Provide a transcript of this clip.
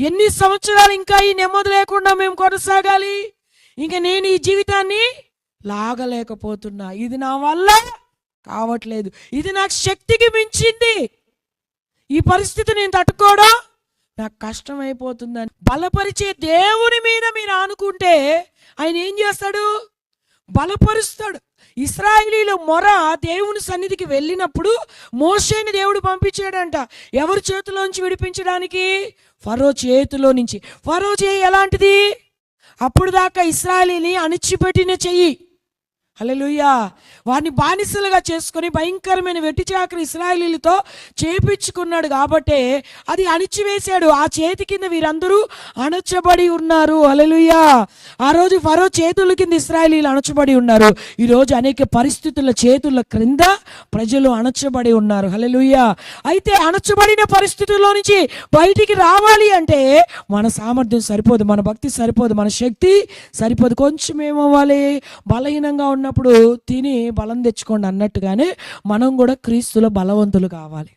ఎన్ని సంవత్సరాలు ఇంకా ఈ నెమ్మది లేకుండా మేము కొనసాగాలి? ఇంకా నేను ఈ జీవితాన్ని లాగలేకపోతున్నా. ఇది నా వల్ల కావట్లేదు, ఇది నాకు శక్తికి మించింది, ఈ పరిస్థితి నేను తట్టుకోవడం నాకు కష్టమైపోతుందని బలపరిచే దేవుని మీద మీరు ఆనుకుంటే ఆయన ఏం చేస్తాడు? బలపరుస్తాడు. ఇశ్రాయేలీయుల మొర దేవుని సన్నిధికి వెళ్ళినప్పుడు మోషేని దేవుడు పంపించాడంట. ఎవరి చేతిలోంచి విడిపించడానికి? ఫరో చేతిలో నుంచి. ఫరో చెయ్యి ఎలాంటిది? అప్పుడు దాకా ఇశ్రాయేలీని అణిచిపెట్టిన చెయ్యి. హల్లెలూయా. వారిని బానిసలుగా చేసుకొని భయంకరమైన వెట్టిచాకరి ఇశ్రాయేలీలతో చేపించుకున్నాడు కాబట్టి అది అణిచివేశాడు. ఆ చేతి కింద వీరందరూ అణచబడి ఉన్నారు. హల్లెలూయా. ఆ రోజు ఫరో చేతుల కింద ఇశ్రాయేలీలు అణచబడి ఉన్నారు. ఈరోజు అనేక పరిస్థితుల చేతుల క్రింద ప్రజలు అణచబడి ఉన్నారు. హల్లెలూయా. అయితే అణచబడిన పరిస్థితుల్లో నుంచి బయటికి రావాలి అంటే మన సామర్థ్యం సరిపోదు, మన భక్తి సరిపోదు, మన శక్తి సరిపోదు. కొంచెం ఏమవ్వాలి? బలహీనంగా ఉన్నప్పుడు తిని బలం తెచ్చుకోండి అన్నట్టుగానే మనం కూడా క్రీస్తులో బలవంతులు కావాలి.